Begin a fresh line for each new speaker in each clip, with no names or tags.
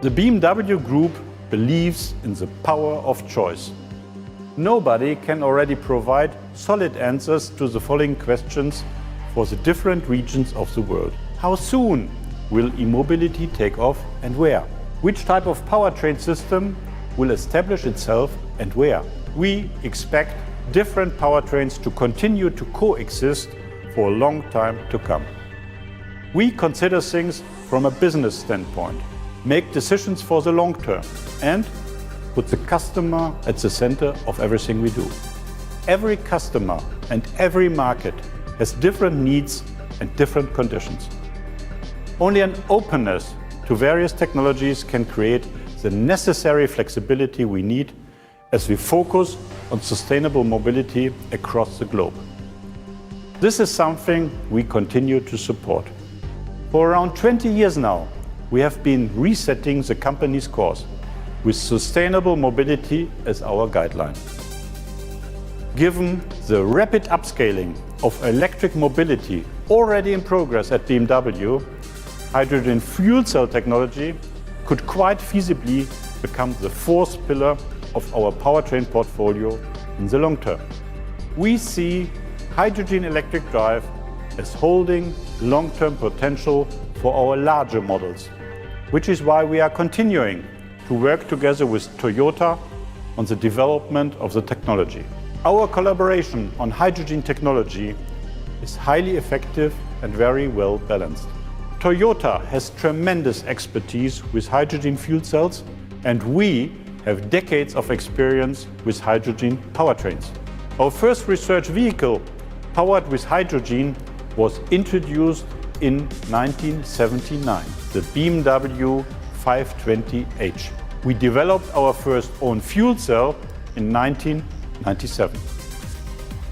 The BMW Group believes in the power of choice. Nobody can already provide solid answers to the following questions for the different regions of the world. How soon will e-mobility take off and where? Which type of powertrain system will establish itself and where? We expect different powertrains to continue to coexist for a long time to come. We consider things from a business standpoint, make decisions for the long term, and put the customer at the center of everything we do. Every customer and every market has different needs and different conditions. Only an openness to various technologies can create the necessary flexibility we need as we focus on sustainable mobility across the globe. This is something we continue to support. For around 20 years now, we have been resetting the company's course with sustainable mobility as our guideline. Given the rapid upscaling of electric mobility already in progress at BMW, hydrogen fuel cell technology could quite feasibly become the fourth pillar of our powertrain portfolio in the long term. We see hydrogen electric drive as holding long-term potential for our larger models, which is why we are continuing to work together with Toyota on the development of the technology. Our collaboration on hydrogen technology is highly effective and very well balanced. Toyota has tremendous expertise with hydrogen fuel cells, and we have decades of experience with hydrogen powertrains. Our first research vehicle powered with hydrogen was introduced in 1979, the BMW 520h. We developed our first own fuel cell in 1997.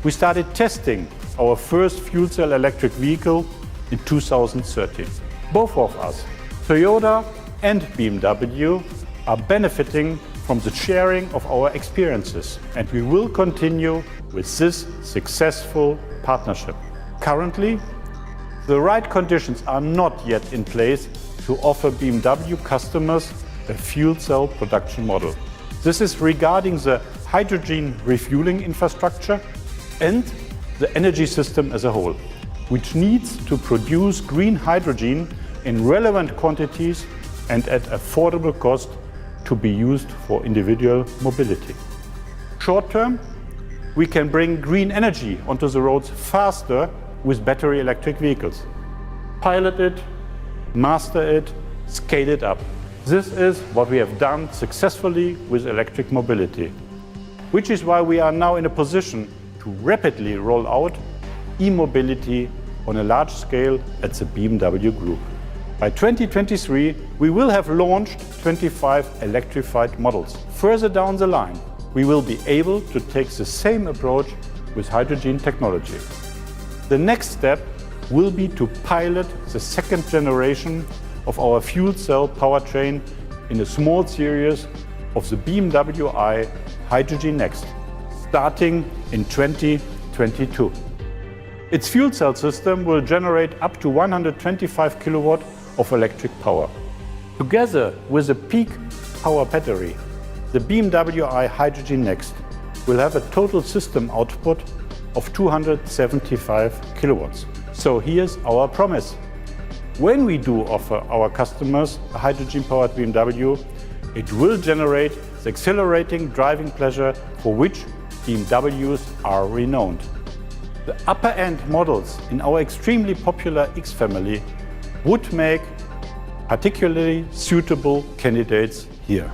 We started testing our first fuel cell electric vehicle in 2013. Both of us, Toyota and BMW, are benefiting from the sharing of our experiences, and we will continue with this successful partnership. Currently, the right conditions are not yet in place to offer BMW customers a fuel cell production model. This is regarding the hydrogen refueling infrastructure and the energy system as a whole, which needs to produce green hydrogen in relevant quantities and at affordable cost to be used for individual mobility. Short term, we can bring green energy onto the roads faster with battery electric vehicles. Pilot it, master it, scale it up. This is what we have done successfully with electric mobility, which is why we are now in a position to rapidly roll out e-mobility on a large scale at the BMW Group. By 2023, we will have launched 25 electrified models. Further down the line, we will be able to take the same approach with hydrogen technology. The next step will be to pilot the second generation of our fuel cell powertrain in a small series of the BMW i Hydrogen Next, starting in 2022. Its fuel cell system will generate up to 125 kilowatt of electric power. Together with a peak power battery, the BMW i Hydrogen Next will have a total system output of 275 kilowatts. So here's our promise. When we do offer our customers a hydrogen-powered BMW, it will generate the exhilarating driving pleasure for which BMWs are renowned. The upper-end models in our extremely popular X family would make particularly suitable candidates here.